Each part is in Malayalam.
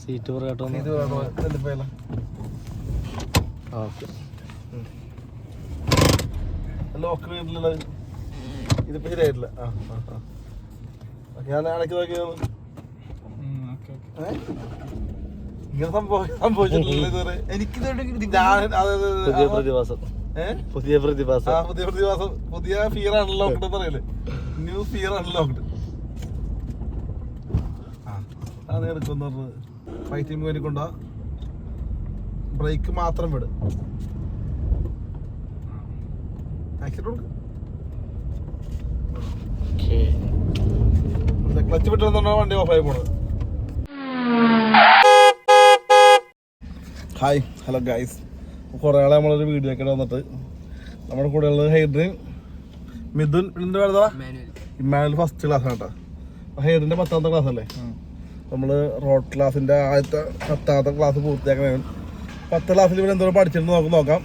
സീറ്റ് പറയാട്ടോ. ലോക്കൽ വീട്ടിലുള്ളത് ഇതിപ്പോ ശരിയായിട്ടില്ല. ഞാൻ ഇടയ്ക്ക് നോക്കിയത് ഇങ്ങനെ സംഭവിച്ചിട്ടില്ല ഇതുവരെ എനിക്ക്. പുതിയ പ്രതിഭാസം പുതിയ ഫിയർ അൺലോക്ക്ഡ് പറയല്. ന്യൂ ഫിയർ അൺലോക്ക്ഡ് ആണ് എടുക്കുന്ന പറഞ്ഞത്. ഫൈറ്റിംഗ് പോയി കൊണ്ടാ ബ്രേക്ക് മാത്രം വിട്. ക്ലച്ച് വിട്ടാ വണ്ടി ഓഫായി പോണത്. ഹായ് ഹലോ ഗൈസ്, കുറേ ആളെ നമ്മളൊരു വീഡിയോ ഒക്കെ വന്നിട്ട് നമ്മുടെ കൂടെ ഉള്ളത് ഹൈഡ്രീൻ, മിഥുൻ, ഇതിൻ്റെ വേണ്ടതാ ഇമ്മാനുവൽ ഫസ്റ്റ് ക്ലാസ് ആണ് കേട്ടോ. ഹൈഡ്രീൻ്റെ 10ാമത്തെ ക്ലാസ് അല്ലേ. നമ്മൾ റോഡ് ക്ലാസ്സിൻ്റെ ആദ്യത്തെ 10ാമത്തെ ക്ലാസ് പൂർത്തിയാക്കണേ. 10th ക്ലാസ്സിൽ ഇവിടെ എന്തോരം പഠിച്ചിട്ട് നോക്കാം.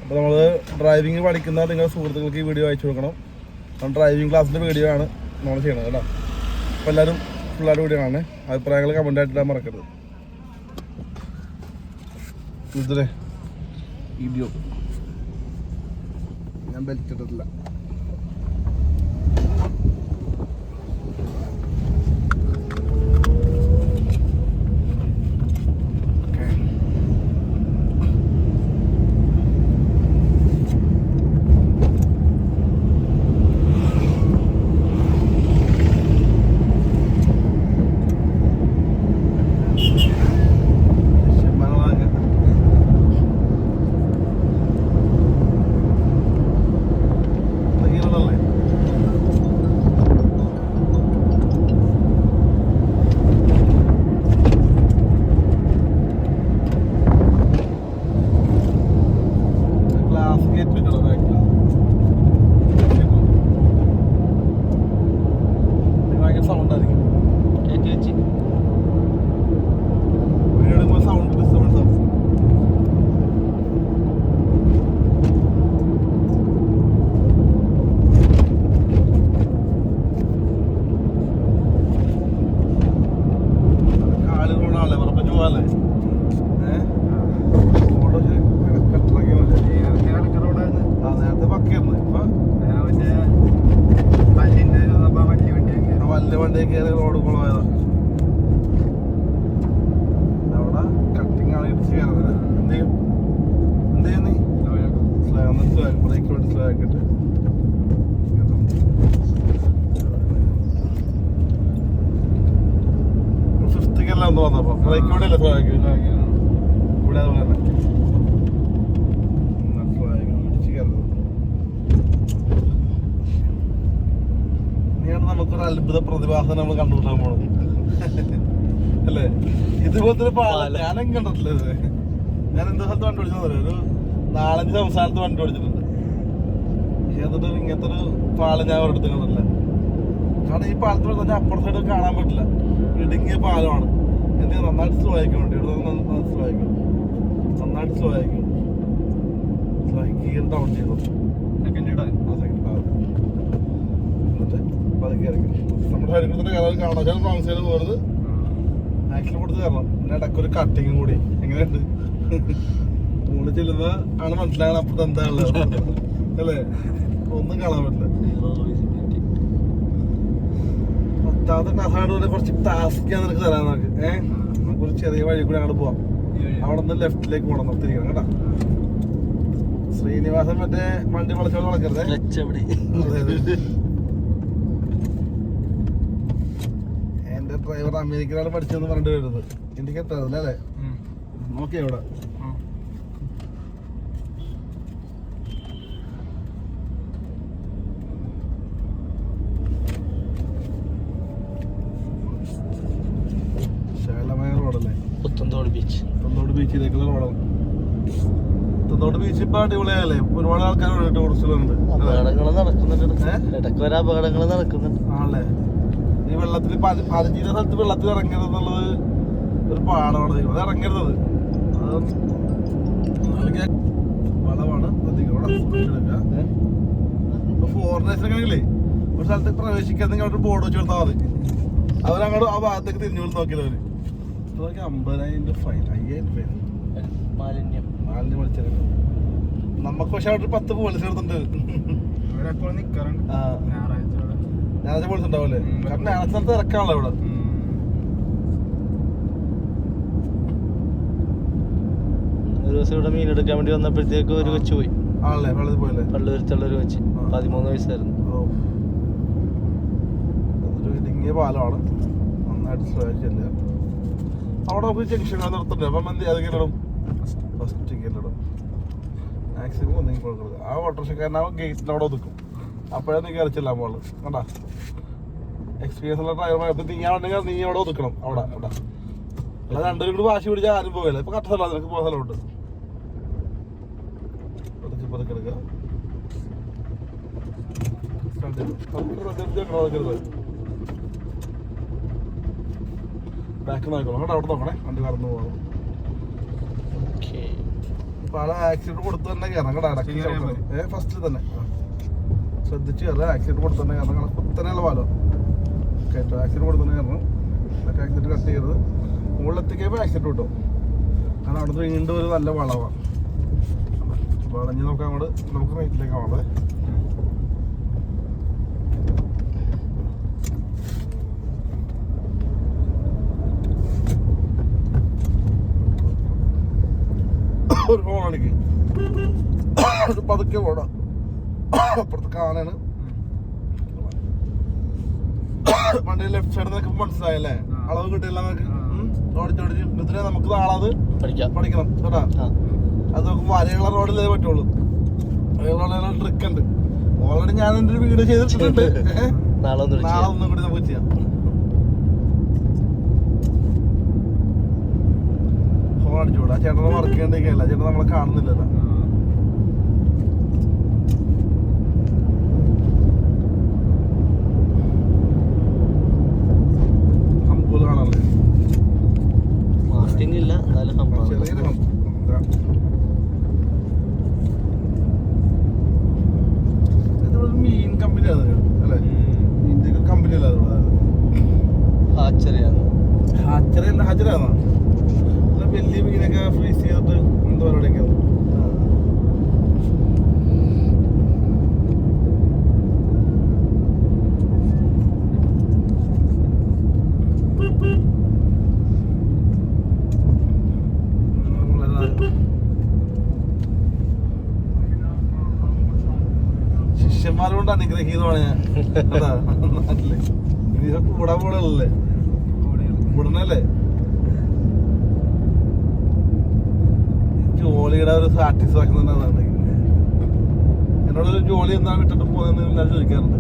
അപ്പോൾ നമ്മൾ ഡ്രൈവിംഗ് പഠിക്കുന്ന നിങ്ങളുടെ സുഹൃത്തുക്കൾക്ക് ഈ വീഡിയോ അയച്ചു കൊടുക്കണം. നമ്മൾ ഡ്രൈവിംഗ് ക്ലാസ്സിൻ്റെ വീഡിയോ ആണ് നമ്മൾ ചെയ്യണത് കേട്ടോ. അപ്പോൾ എല്ലാവരും ഫുള്ളായിട്ട് വീഡിയോ ആണ്. അഭിപ്രായങ്ങൾ കമൻ്റ് ആയിട്ടിടാൻ മറക്കരുത്. ഇതിലെ വീഡിയോ ഞാൻ ബെൽറ്റ് ഇട്ടിട്ടില്ല. നമുക്കൊരു അത്ഭുത പ്രതിഭാസം നമ്മൾ കണ്ടുപിട്ടാൻ പോണത് അല്ലേ. ഇതുപോലത്തെ ഒരു പാലം ഞാനും കണ്ടിട്ടില്ല. ഇത് ഞാൻ എന്ത് സ്ഥലത്ത് കണ്ടുപിടിച്ചെന്ന് പറയാം. ഒരു 4-5 സംസ്ഥാനത്ത് വണ്ടി ഓടിച്ചിട്ടുണ്ട്. പക്ഷെ എന്നിട്ട് ഇങ്ങനത്തെ ഒരു പാലം ഞാൻ ഒരിടത്ത് കണ്ടിട്ടില്ല. കാരണം ഈ പാലത്തിൽ തന്നെ അപ്പുറത്തെ സൈഡ് കാണാൻ പറ്റില്ല. ഇടുങ്ങിയ പാലമാണ്. എന്തെങ്കിലും നന്നായിട്ട് സ്ലോ ആയിക്കാൻ വേണ്ടി ഇവിടെ സ്ലോ ആയിക്കണം. നന്നായിട്ട് സ്ലോ ആയിക്കണം. ഗിയർ ഡൗൺ ചെയ്തു. സെക്കൻഡ് എന്നിട്ട് പതുക്കെ ഇറങ്ങി നമ്മുടെ സൈഡിൽ തന്നെ കാണാൻ റോങ് സൈഡ് പോകരുത്. ആക്സിൽ കൊടുത്ത് കയറണം. പിന്നെ ഇടയ്ക്കൊരു കട്ടിങ്ങും കൂടി. എങ്ങനെയുണ്ട് മുകളിൽ ചെല്ലുന്ന ആണ് മനസ്സിലാകണം അപ്പുറത്ത് എന്താണുള്ളത് അല്ലേ. ഒന്നും കാണാൻ പറ്റില്ല. 10ാമത്തെ ക്ലാസ്സാണ് കുറച്ച് ടാസ്ക് നിനക്ക് തരാൻ നമുക്ക്. നമുക്കൊരു ചെറിയ വഴി കൂടി അങ്ങോട്ട് പോവാം. അവിടെ നിന്ന് ലെഫ്റ്റിലേക്ക് പോകണം. തിരിക്കണം കേട്ടോ. ശ്രീനിവാസൻ മറ്റേ വണ്ടി വളച്ചോട് വളക്കരുത്. എന്റെ ഡ്രൈവർ അമേരിക്കയിലാണ് പഠിച്ചതെന്ന് പറഞ്ഞിട്ട് വരുന്നത്. ഇൻഡിക്കേറ്റർ അല്ലേ? നോക്കിയാ ഇവിടെ റോഡല്ലേ. പുത്തൻതോട് ബീച്ചിലേക്കുള്ള റോഡാണ്. പുത്തൻതോട് ബീച്ച് ഇപ്പൊ അടിപൊളിയായല്ലേ. ഒരുപാട് ആൾക്കാർ ടൂറിസ്റ്റുകളുണ്ട്. അപകടങ്ങൾ നടക്കുന്നുണ്ട് ആണല്ലേ. ഈ വെള്ളത്തിൽ പതിനഞ്ച് സ്ഥലത്ത് വെള്ളത്തിൽ ഇറങ്ങരുത് എന്നുള്ളത് ഒരു പാടമാണ്. അത് ഇറങ്ങരുത്. വളവാണ്. ഫോറിനേഴ്സിനൊക്കെ സ്ഥലത്ത് പ്രവേശിക്കാൻ ഒരു ബോർഡ് വെച്ച് കൊടുത്താൽ മതി. അവരങ്ങോട്ട് ആ ഭാഗത്തേക്ക് തിരിഞ്ഞു കൊടുത്ത് നോക്കിയവര് 50,000 ഫൈൻ, 5,000 ഫൈൻ, മാലിന്യം വലിച്ചെടുക്കും. നമുക്ക് പക്ഷെ അവിടെ 10 പോലീസ് എടുത്തിട്ടുണ്ട്. ഞായറാഴ്ച പോലീസ് ഉണ്ടാവല്ലേ? കാരണം ഞായറാഴ്ച സ്ഥലത്ത് ഇറക്കാണല്ലോ ഇവിടെ. ഒരു ദിവസം ഇവിടെ മീൻ എടുക്കാൻ വേണ്ടി വന്നപ്പോഴത്തേക്ക് ഒരു കൊച്ചു പോയി. ആണല്ലേ? വെള്ളത്തിൽ പോയല്ലേ? പള്ളുരുത്തുള്ള ഒരു കൊച്ച്, 13 വയസ്സായിരുന്നു. അതൊരു ഇടുങ്ങിയ പാലമാണ്, നന്നായിട്ട് ശ്രമിച്ചില്ല. അവിടെ നമുക്ക് ജംഗ്ഷനുകൾ നിർത്തുന്നുണ്ട്. അപ്പം എന്ത് അതൊക്കെ ഇടും, ഫസ്റ്റ് ടിക്കറ്റ് ഇടും. മാക്സിമം ഒന്നെങ്കിൽ കൊടുക്കുന്നത് ആ ഓട്ടോറിക്ഷക്കാരനാവും ഗേറ്റിൻ്റെ അവിടെ ഒതുക്കും. അപ്പോഴേ നീ കയറിച്ചില്ല മോള് കണ്ടാ. എക്സ്പീരിയൻസ് ഉള്ള ഡ്രൈവർ നീ ഉണ്ടെങ്കിൽ നീ അവിടെ ഒതുക്കണം. അവിടെ അവിടെ അല്ല രണ്ടുപേരും കൂടി വാശി പിടിച്ചാൽ ആരും പോകില്ല. ഇപ്പൊ കറക്റ്റ് സ്ഥലമാണ്, നിനക്ക് പോകാൻ സ്ഥലമുണ്ട്. പതുക്കെ എടുക്കുക. ബാക്ക് നോക്കണം കേട്ടോ, അവിടെ നോക്കണേ, വണ്ടി കറന്നു പോകണം. പല ആക്സിഡന്റ് കൊടുത്ത് തന്നെ കയറണം കേട്ടോ. ഫസ്റ്റിൽ തന്നെ ശ്രദ്ധിച്ച് കയറുക. ആക്സിഡന്റ് കൊടുത്ത് തന്നെ കയറണം. കുത്തനെയുള്ള പാലോ കയറ്റോ. ആക്സിഡന്റ് കൊടുത്ത് തന്നെ കയറണം. മറ്റേ ആക്സിഡന്റ് കട്ട് ചെയ്യരുത്. മുകളിലെത്തിക്കുമ്പോൾ ആക്സിഡന്റ് കിട്ടും. കാരണം അവിടുന്ന് വീണ്ടും ഒരു നല്ല വളവാണ്. വളഞ്ഞ് നോക്കാൻ അങ്ങോട്ട് നമുക്ക് റൈറ്റിലേക്ക് ആവണേ. ഒരു ഫോണടിക്ക് പതുക്കെ പോടാ. അപ്പുറത്ത് കാണാണ് വണ്ടി ലെഫ്റ്റ് സൈഡ് നിനക്ക് മനസ്സിലായല്ലേ? അളവ് കിട്ടില്ല നിനക്ക്. ഓടിച്ചോടിച്ച് ഇതിനെ നമുക്ക് നാളത് പഠിക്കണം കേട്ടാ. അത് നോക്കുമ്പോൾ വരയുള്ള റോഡിലേ പറ്റുള്ളൂ. വരയുള്ള ട്രിക്ക് ഉണ്ട്. ഓൾറെഡി ഞാൻ എൻ്റെ ഒരു വീഡിയോ ചെയ്തിട്ടുണ്ട്. നാളെ ഒന്നും കൂടി നമുക്ക് ചെയ്യാം. ഫോൺ അടിച്ചുകൂടാ. ചേട്ടനെ വർക്ക് ചെയ്യേണ്ടിരിക്കല്ല, ചേട്ടൻ നമ്മളെ കാണുന്നില്ലല്ലോ. ഹംപൂല് കാണാറില്ലേ? ഇല്ല ചെറിയൊരു ഹംപ്. മീൻ കമ്പനിയാണ് അല്ലേ? ഇന്ത്യക്ക് കമ്പനി അല്ല ഹാച്ചറിയാണോ? ഹാച്ചറിയാണോ? വലിയ മീനൊക്കെ ഫ്രീസ് ചെയ്തിട്ട് എന്താ പരിപാടിയൊക്കെ. ശിഷ്യന്മാരുകൊണ്ട് അനുഗ്രഹീതമാണ് ഞാൻ. നാട്ടില് ഇതൊക്കെ കൂടാൻ പോണല്ലേ? കൂടണല്ലേ? ജോലിയുടെ ഒരു സാറ്റിസ്ഫാക്ഷൻ തന്നെ അതാണ്. എന്നോടൊരു ജോലി എന്താ വിട്ടിട്ട് പോകുന്നത് എല്ലാവരും ചോദിക്കാറുണ്ട്.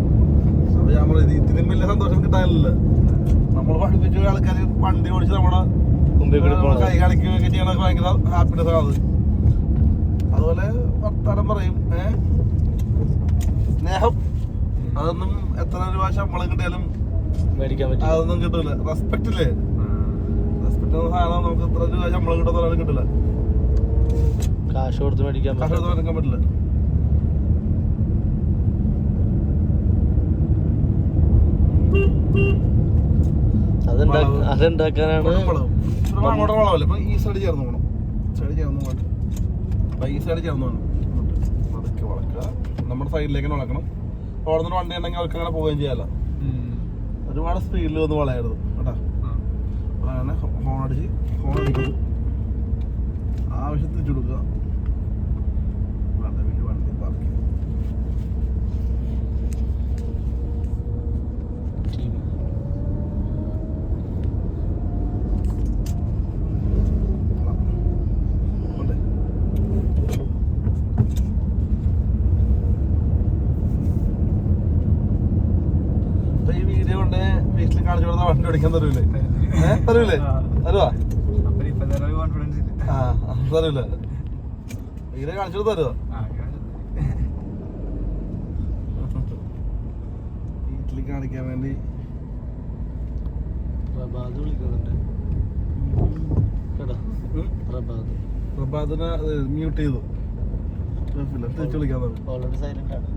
അപ്പൊ ഞാൻ പറയും ഇതിനും വലിയ സന്തോഷം കിട്ടാനില്ല. നമ്മൾ പഠിപ്പിച്ച ആൾക്കാർ വണ്ടി ഓടിച്ച് നമ്മുടെ കൈ കാണിക്കുകയൊക്കെ ചെയ്യണൊക്കെ ഭയങ്കര ഹാപ്പിനെസ് ആണ്. അതുപോലെ വർത്താനം പറയും. സ്നേഹം അതൊന്നും എത്ര രൂപ ശമ്പളം കിട്ടിയാലും മേടിക്കാൻ പറ്റും. അതൊന്നും കിട്ടൂല. റെസ്പെക്ട് ഇല്ലേ? റെസ്പെക്ട് എന്ന സാധനം നമുക്ക് എത്ര രൂപ ശമ്പളം കിട്ടുന്ന കിട്ടില്ല. കാശ് കൊടുത്ത് മേടിക്കാൻ പറ്റില്ല. അതുണ്ടാക്കാനാണ് അങ്ങോട്ട് വളമല്ല. ഇപ്പൊ ഈ സൈഡ് ചേർന്ന് പോകണം. സൈഡ് ചേർന്ന് പോകണം. അപ്പൊ ഈ സൈഡ് ചേർന്ന് പോകണം. അതൊക്കെ വളക്കുക. നമ്മുടെ സൈഡിലേക്ക് വളക്കണം. അപ്പോൾ അവിടെ നിന്ന് വണ്ടി ഉണ്ടെങ്കിൽ അവർക്ക് അങ്ങനെ പോവുകയും ചെയ്യാമല്ലോ. ഒരുപാട് സ്പീഡിൽ വന്ന് വളയരുത് കേട്ടോ. അങ്ങനെ ഹോൺ അടിക്കും. ആവശ്യത്തിൽ ചുടുക്കുക. വണ്ടി പാർക്ക് ചെയ്യും. ഈ വീഡിയോ കൊണ്ട് വീട്ടിൽ കാണിച്ചു കൊടുത്താൽ വണ്ടി ഓടിക്കാൻ തരൂലേ? തരൂലേ? തരുവാ? തരൂല. വീഡിയോ കാണിച്ചു തരുവോ? വീട്ടിൽ കാണിക്കാൻ വേണ്ടി പ്രഭാതിനെ മ്യൂട്ട് ചെയ്തു. തിരിച്ചു വിളിക്കാൻ ഓൾറെഡി സൈലന്റ് ആണ്.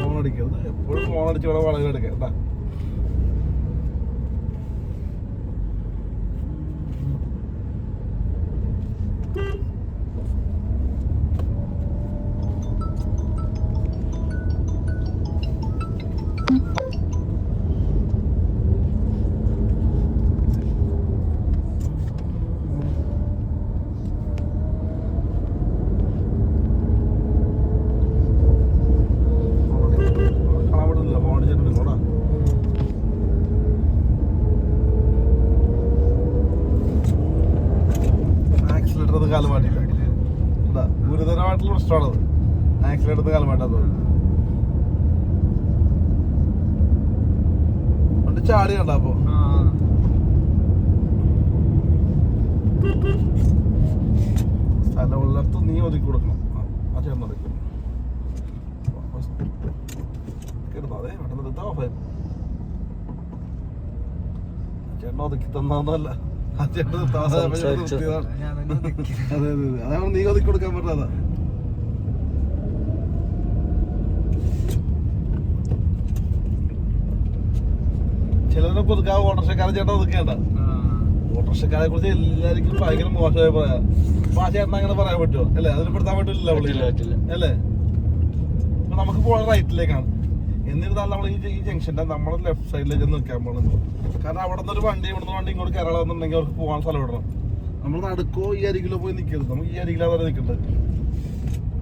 ഫോൺ അടിക്കരുത്, എപ്പോഴും ഫോൺ അടിച്ച് ഇവിടെ വളരെ എടുക്കാം കേട്ടാ. കാലം മാറ്റില്ല, ഗുരുതരമായിട്ടുള്ള പ്രശ്നമാണത്. ആക്സിഡന്റ് കാലം മാറ്റാത്തത്. വണ്ടി ചാടി കണ്ട അപ്പൊ സ്ഥലമുള്ളിടത്ത് നീ ഒതുക്കി കൊടുക്കണം. ആ ചേട്ടൻ ഒതുക്കി കിടന്നു. അതെ പെട്ടെന്ന് എടുത്താ ഓഫായി. ചേട്ടൻ ഒതുക്കി തന്നല്ല, ആ ചേട്ടൻ അതെ അതാണ് നീ ഒതുക്കി കൊടുക്കാൻ പറ്റാതാ. ചിലരൊക്കെ ഒതുക്കാ, ഓട്ടോറിക്ഷക്കാരൻ ചേട്ടൻ ഒതുക്കേണ്ട. ഓട്ടോറിക്ഷക്കാരെ കുറിച്ച് എല്ലാവർക്കും ഭയങ്കര മോശമായി പറയാം. അപ്പൊ ആ ചേട്ടൻ അങ്ങനെ പറയാൻ പറ്റുമോ? അല്ലേ, അതിന് പെടുത്താൻ പറ്റില്ല അല്ലേ. അപ്പൊ നമുക്ക് പോകാൻ റൈറ്റിലേക്കാണ്. എന്നിരുന്നാലും നമ്മൾ ഈ ജംഗ്ഷന്റെ നമ്മുടെ ലെഫ്റ്റ് സൈഡിലേക്ക് നിൽക്കാൻ പോകുന്നത്. കാരണം അവിടെ നിന്ന് ഒരു വണ്ടി, ഇവിടുന്ന് വണ്ടി ഇങ്ങോട്ട് കേരള എന്നുണ്ടെങ്കിൽ അവർക്ക് പോകാൻ സ്ഥലം വിടണം. നമ്മൾ നടുക്കോ ഈ അരികിലോ പോയി നിൽക്കരുത്. നമുക്ക് ഈ അരികിലാണ് നിൽക്കേണ്ടത്.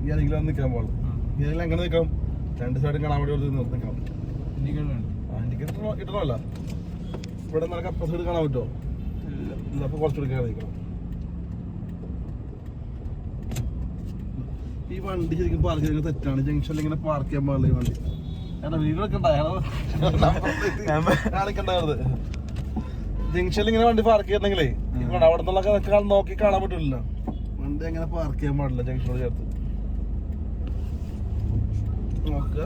ഈ അരികിലാണ് നിൽക്കാൻ പാടുള്ളൂ. ഈ അരികിൽ എങ്ങനെ നിൽക്കണം? രണ്ട് സൈഡും കാണാൻ വേണ്ടി നിൽക്കണം. ഇൻഡിക്കേറ്റർ ഇടണമല്ല. ഇവിടെ നിനക്ക് അപ്പുറ സൈഡ് കാണാൻ പറ്റുമോ? ഇല്ല, അപ്പൊ കുറച്ചുകൂടി കയറി നിൽക്കണം. ഈ വണ്ടി ശരിക്കും പാർക്ക് ചെയ്യുന്നത് തെറ്റാണ്. ജംഗ്ഷനിൽ ഇങ്ങനെ പാർക്ക് ചെയ്യാൻ പാടില്ല ഈ വണ്ടി. വീടൊക്കെ കാണിക്കണ്ടായിരുന്നത്. ജംഗ്ഷനിൽ ഇങ്ങനെ വണ്ടി പാർക്ക് ചെയ്യണമെങ്കിലേ അവിടെ നിന്നുള്ള നോക്കി കാണാൻ പറ്റില്ല. വണ്ടി അങ്ങനെ പാർക്ക് ചെയ്യാൻ പാടില്ല ജംഗ്ഷനോട് ചേർത്ത്. നോക്കുക,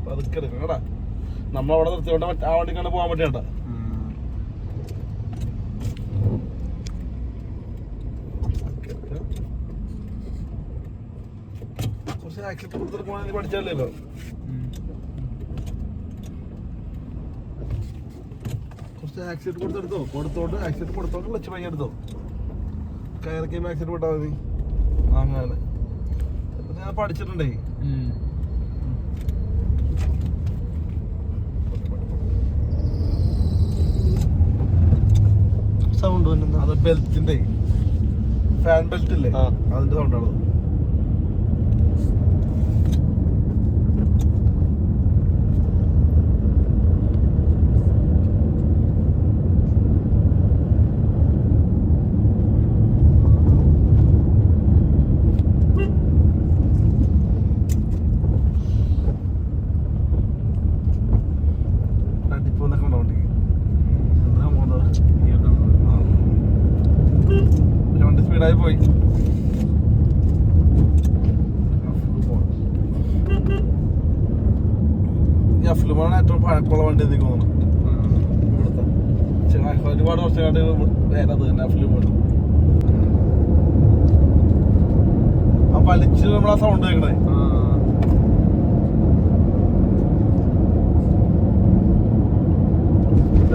പതുക്കെ എടുക്കണം കേട്ടാ. നമ്മളവിടെ നിർത്തിയോണ്ട് ആ വണ്ടിക്കാണ് പോകാൻ പറ്റേണ്ട. കുറച്ച് ആക്സിഡന്റ് കൊടുത്തിട്ട് പോകണമെങ്കിൽ പഠിച്ചാലല്ലോ. കുറച്ച് ആക്സിഡന്റ് കൊടുത്തോണ്ട് ആക്സിഡന്റ് കൊടുത്തോണ്ട് ക്ലച്ച് ഭയങ്കര എടുത്തോ. കയറൊക്കെ ആക്സിഡന്റ് വിട്ടാൽ മതി. അങ്ങനെ ഞാൻ പഠിച്ചിട്ടുണ്ടേ. സൗണ്ട് അത് ബെൽറ്റിന്റെ ഫാൻ ബെൽറ്റ് ഇല്ലേ, അതിന്റെ സൗണ്ടാണ്. സ്പീഡായി പോയി. ഈ അഫ്ലുമാണ് ഏറ്റവും പഴക്കമുള്ള വണ്ടി എനിക്ക് തോന്നുന്നു. ഇവിടുത്തെ ഒരുപാട് വർഷമായിട്ട് വേറെ അത് തന്നെ അഫ്ലുമാണ്. ആ വലിച്ച് നമ്മളാ സൗണ്ട് കേൾക്കണേ.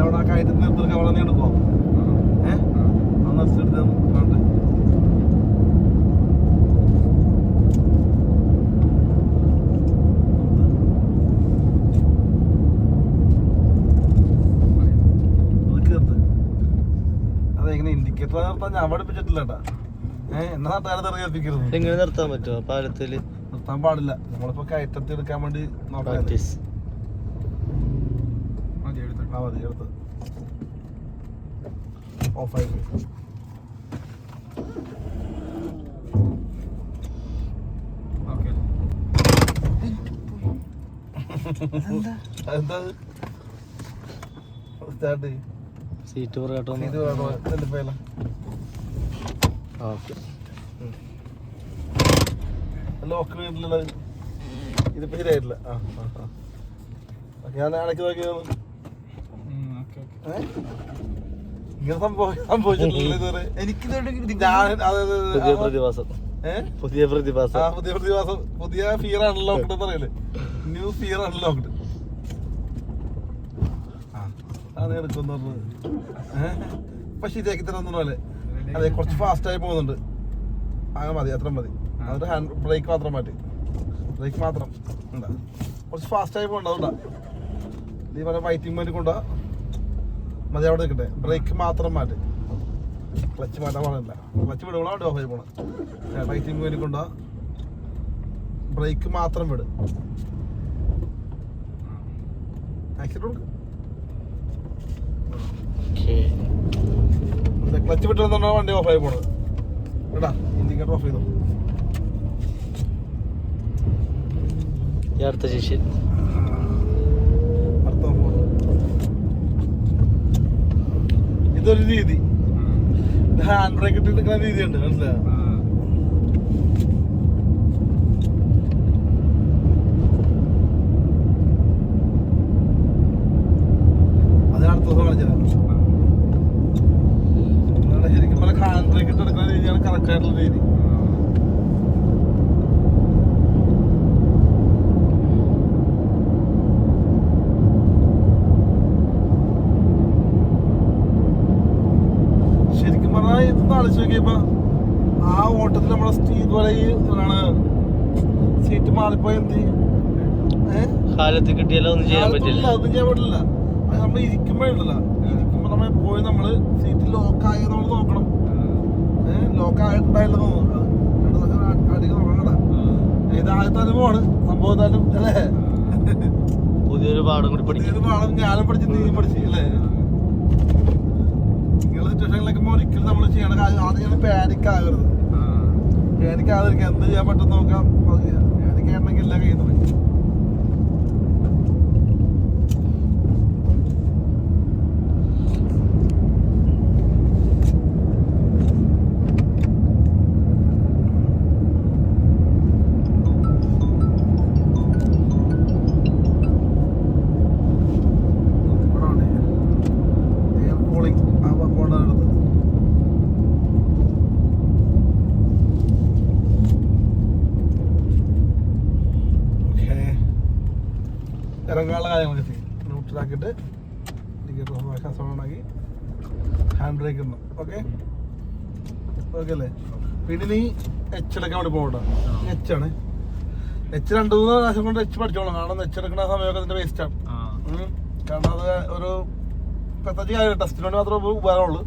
അവിടെ ആ കയറ്റത്തിൽ നിർത്തിയെടുക്കാൻ അവിടെ നീ എടുക്കുമോ? നിർത്തിയെടുത്ത് കണ്ട് അതെങ്ങനെ ഇൻഡിക്കേറ്റർ നിർത്താൻ ഞാൻ പഠിപ്പിച്ചിട്ടില്ല കേട്ടാ. എന്നാ നാട്ടുകാരെ തെറിയിപ്പിക്കരുത്. എങ്ങനെ നിർത്താൻ പറ്റുമോ? പാലത്തില് നിർത്താൻ പാടില്ല. നമ്മളിപ്പോ കയറ്റത്തിൽ എടുക്കാൻ വേണ്ടി നോക്കാം. മതി എടുത്ത് ഓഫായി. എന്താ സീറ്റ് പറയാട്ടോ. ലോക്ക് വീട്ടിലുള്ളത് ഇതിപ്പോ ശരിയായിട്ടില്ല. ഞാൻ ഇടയ്ക്ക് നോക്കിയത് ഇങ്ങനെ സംഭവിച്ചിട്ടില്ല ഇതുവരെ. എനിക്ക് പ്രതിഭാസം പുതിയ പ്രതിഭാസം. പുതിയ പ്രതിഭാസം, പുതിയ ഫിയർ അൺലോക്ക്ഡ് എന്ന് പറയല്. New fear unlocked. അതാണ് എടുക്കുന്ന ഇപ്പൊ ശരിയാക്കി തരുന്ന പോലെ. അതെ, കുറച്ച് ഫാസ്റ്റ് ആയി പോകുന്നുണ്ട്. അങ്ങനെ മതി, അത്ര മതി. അതിന്റെ ഹാൻഡ് ബ്രേക്ക് മാത്രം മാറ്റി, ബ്രേക്ക് മാത്രം ഉണ്ടാ. കുറച്ച് ഫാസ്റ്റ് ആയി പോകണ്ട, അതുകൊണ്ടാ നീ പറഞ്ഞ വൈറ്റിംഗ് വേണ്ടി കൊണ്ടാ മതി. അവിടെ നിൽക്കട്ടെ, ബ്രേക്ക് മാത്രം മാറ്റി, ക്ലച്ച് മാറ്റാൻ പാടില്ല. ക്ലച്ച് വിടുമ്പോൾ അവിടെ ഓഫ് ആയി പോണം. വൈറ്റിംഗ് വേണ്ടി കൊണ്ടാ ബ്രേക്ക് മാത്രം വിട്. ആക്സിഡന്റ് കൊടുക്കും. ക്ലച്ച് വിട്ടിരുന്നോ വണ്ടി ഓഫ് ആയി പോണത്. കേട്ടാ, ഇൻഡിക്കേറ്റർ ഓഫ് ചെയ്തോ. അടുത്ത ശിഷ്യൻ ഇതൊരു രീതി, ഹാൻഡ് ബ്രേക്ക് ഇട്ട് എടുക്കുന്ന രീതിയുണ്ട്, മനസ്സിലായോ? അത് അടുത്ത ദിവസം കളിച്ചതാണ്. ശരിക്കും പറഞ്ഞാൽ ഹാൻഡ് ബ്രേക്ക് ഇട്ട് എടുക്കുന്ന രീതിയാണ് കറക്റ്റ് ആയിട്ടുള്ള രീതി. ശരിക്കും പറഞ്ഞാൽ ഇതൊന്ന് ആലോചിച്ച് നോക്കിയപ്പോ ആ ഓട്ടത്തിൽ നമ്മളെ ഇതുപോലെ സീറ്റ് മാറിപ്പോയി എന്ത് കാലത്ത് കിട്ടിയാലോ ഒന്നും ചെയ്യാൻ പറ്റില്ല. ഒന്നും ചെയ്യാൻ പറ്റില്ല. അത് നമ്മൾ ഇരിക്കുമ്പോഴല്ല, ഇരിക്കുമ്പോ നമ്മൾ പോയി നമ്മള് സീറ്റ് ലോക്കായി നമ്മൾ നോക്കണം. ലോക്കായിട്ടുണ്ടായില്ല അടിക്ക് നോക്കണ. ഇത് ആദ്യത്തെ അനുഭവമാണ് സംഭവത്താലും അല്ലേ. പുതിയൊരു പാഠം കൂടി പുതിയൊരു പാഠം ഞാനും പഠിച്ച് നീയും പഠിച്ച് അല്ലേ. ഇങ്ങനെയുള്ള സിറ്റുവേഷനിലൊക്കെ ഒരിക്കലും നമ്മൾ ചെയ്യണ കാര്യം ആദ്യം പാനിക്കാകരുത്. പാനിക്കാതിരിക്കാം, എന്ത് ചെയ്യാൻ പറ്റും നോക്കാം. പാനിക്കാണെങ്കിൽ എല്ലാം കയ്യിൽ നിന്ന് ഇറങ്ങാനുള്ള കാര്യങ്ങളൊക്കെ ചെയ്യും. ന്യൂട്രലാക്കിയിട്ട് ഇൻഡിക്കേറ്റർ ഓണാക്കി ഹാൻഡ് ബ്രേക്ക് ഇടണം. ഓക്കെ ഓക്കെ അല്ലേ. പിന്നെ നീ എച്ചെടുക്കാൻ വേണ്ടി പോകണ്ട. എച്ചാണ് എച്ച് 2-3 പ്രാവശ്യം കൊണ്ട് എച്ച് പഠിച്ചോളാം. കാരണം എച്ച് എടുക്കുന്ന സമയമൊക്കെ അതിന്റെ വേസ്റ്റാണ്. കാരണം അത് ഒരു പ്രത്യേകിച്ച് കാര്യം ടെസ്റ്റിന് വേണ്ടി മാത്രമേ ഉപകാരമുള്ളൂ.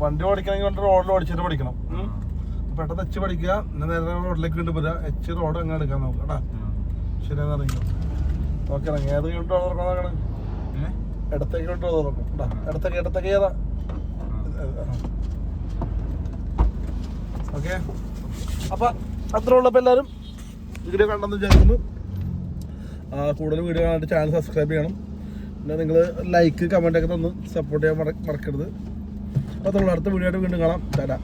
വണ്ടി ഓടിക്കണമെങ്കിൽ വണ്ടി റോഡിൽ ഓടിച്ചിട്ട് പഠിക്കണം. പെട്ടെന്ന് എച്ച് പഠിക്കുക, പിന്നെ നേരെ റോഡിലേക്ക് കൊണ്ട് പോരാ. എച്ച് റോഡ് എങ്ങനെ എടുക്കാൻ നോക്കാം കേട്ടാ. ശരിയാന്ന് അറിയിക്കും. ഓക്കെ, ഏത് കൊണ്ട് തുറക്കണം? ഇടത്തേക്ക് കൊണ്ട് തുറക്കും കേട്ടാ. ഇടത്തേക്ക് ഏതാ? ഓക്കെ, അപ്പൊ അത്ര ഉള്ളപ്പോൾ എല്ലാവരും വീഡിയോ കണ്ടെന്ന് വിചാരിക്കുന്നു. കൂടുതൽ വീഡിയോ കാണാനായിട്ട് ചാനൽ സബ്സ്ക്രൈബ് ചെയ്യണം. പിന്നെ നിങ്ങൾ ലൈക്ക് കമൻ്റ് ഒക്കെ തന്ന് സപ്പോർട്ട് ചെയ്യാൻ മറക്കരുത്. അപ്പോൾ അടുത്ത വീഡിയോ ആയിട്ട് വീണ്ടും കാണാം. ടാറ്റാ.